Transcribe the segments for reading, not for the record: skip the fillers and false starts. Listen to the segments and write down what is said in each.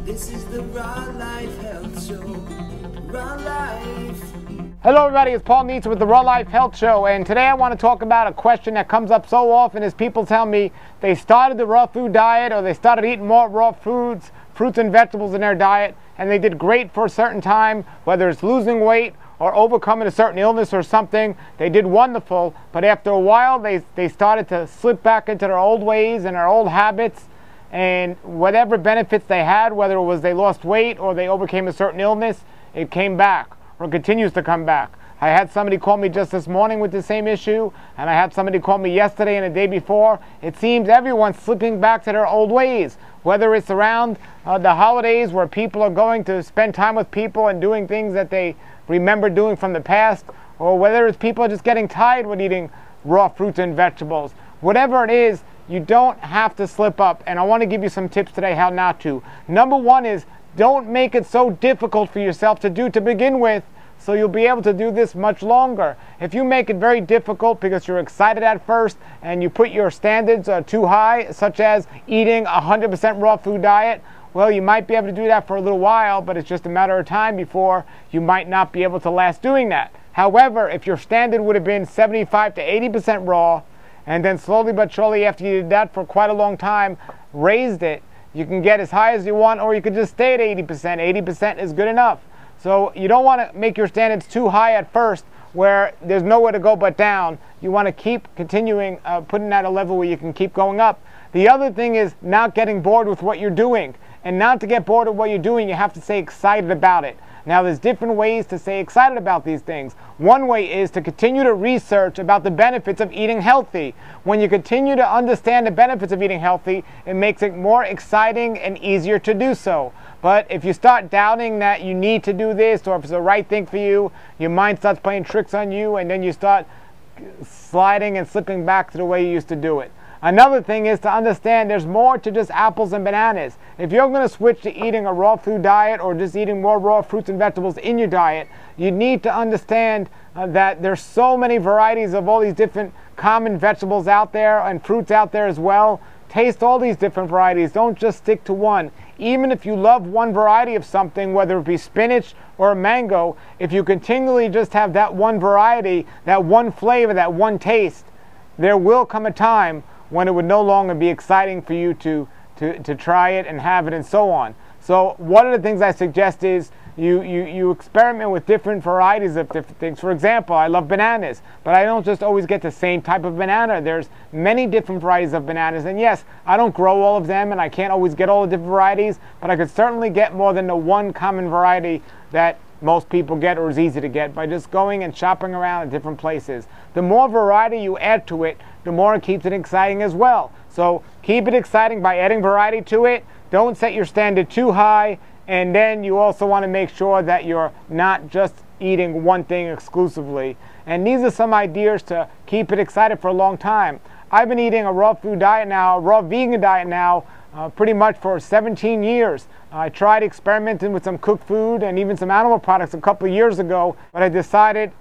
This is the Raw Life Health Show. Raw Life. Hello everybody, it's Paul Neitz with the Raw Life Health Show, and today I want to talk about a question that comes up so often as people tell me they started the raw food diet or they started eating more raw foods, fruits and vegetables in their diet, and they did great for a certain time, whether it's losing weight or overcoming a certain illness or something. They did wonderful, but after a while they started to slip back into their old ways and their old habits, and whatever benefits they had, whether it was they lost weight or they overcame a certain illness, it came back or continues to come back. I had somebody call me just this morning with the same issue, and I had somebody call me yesterday and the day before. It seems everyone's slipping back to their old ways, whether it's around the holidays where people are going to spend time with people and doing things that they remember doing from the past, or whether it's people just getting tired with eating raw fruits and vegetables. Whatever it is, you don't have to slip up, and I want to give you some tips today how not to. Number one is, don't make it so difficult for yourself to do to begin with, so you'll be able to do this much longer. If you make it very difficult because you're excited at first and you put your standards too high, such as eating 100% raw food diet, well, you might be able to do that for a little while, but it's just a matter of time before you might not be able to last doing that. However, if your standard would have been 75 to 80% raw, and then slowly but surely after you did that for quite a long time, raised it, you can get as high as you want, or you could just stay at 80%. 80% is good enough. So you don't want to make your standards too high at first where there's nowhere to go but down. You want to keep continuing putting at a level where you can keep going up. The other thing is not getting bored with what you're doing. And not to get bored of what you're doing, you have to stay excited about it. Now, there's different ways to stay excited about these things. One way is to continue to research about the benefits of eating healthy. When you continue to understand the benefits of eating healthy, it makes it more exciting and easier to do so. But if you start doubting that you need to do this, or if it's the right thing for you, your mind starts playing tricks on you, and then you start sliding and slipping back to the way you used to do it. Another thing is to understand there's more to just apples and bananas. If you're going to switch to eating a raw food diet or just eating more raw fruits and vegetables in your diet, you need to understand that there's so many varieties of all these different common vegetables out there and fruits out there as well. Taste all these different varieties. Don't just stick to one. Even if you love one variety of something, whether it be spinach or a mango, if you continually just have that one variety, that one flavor, that one taste, there will come a time when it would no longer be exciting for you to try it and have it and so on. So one of the things I suggest is you experiment with different varieties of different things. For example, I love bananas, but I don't just always get the same type of banana. There's many different varieties of bananas, and yes, I don't grow all of them and I can't always get all the different varieties, but I could certainly get more than the one common variety that most people get or is easy to get by just going and shopping around at different places. The more variety you add to it, the more it keeps it exciting as well. So keep it exciting by adding variety to it. Don't set your standard too high, and then you also want to make sure that you're not just eating one thing exclusively. And these are some ideas to keep it excited for a long time. I've been eating a raw food diet now, a raw vegan diet now, pretty much for 17 years. I tried experimenting with some cooked food and even some animal products a couple of years ago, but I decided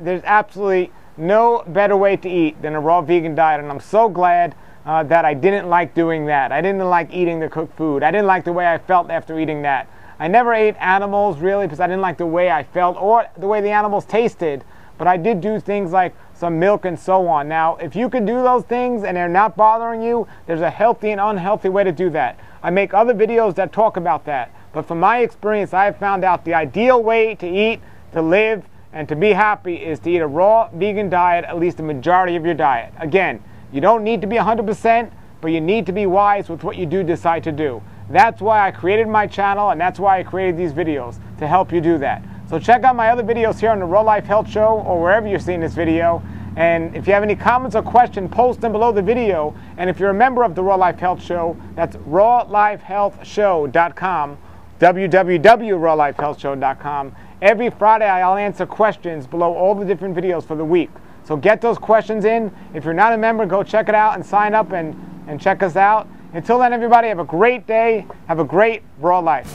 there's absolutely no better way to eat than a raw vegan diet, and I'm so glad that I didn't like doing that. I didn't like eating the cooked food. I didn't like the way I felt after eating that. I never ate animals really because I didn't like the way I felt or the way the animals tasted, but I did do things like some milk and so on. Now, if you can do those things and they're not bothering you, there's a healthy and unhealthy way to do that. I make other videos that talk about that, but from my experience, I have found out the ideal way to eat, to live, and to be happy is to eat a raw vegan diet, at least the majority of your diet. Again, you don't need to be 100%, but you need to be wise with what you do decide to do. That's why I created my channel, and that's why I created these videos, to help you do that. So check out my other videos here on the Raw Life Health Show or wherever you're seeing this video. And if you have any comments or questions, post them below the video. And if you're a member of the Raw Life Health Show, that's rawlifehealthshow.com, www.rawlifehealthshow.com. Every Friday I'll answer questions below all the different videos for the week. So get those questions in. If you're not a member, go check it out and sign up and check us out. Until then, everybody, have a great day. Have a great raw life.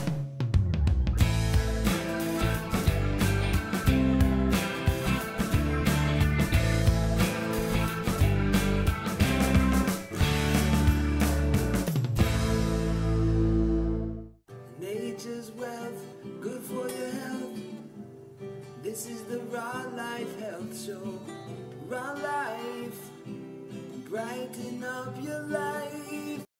the Raw Life Health Show. Raw Life, brighten up your life.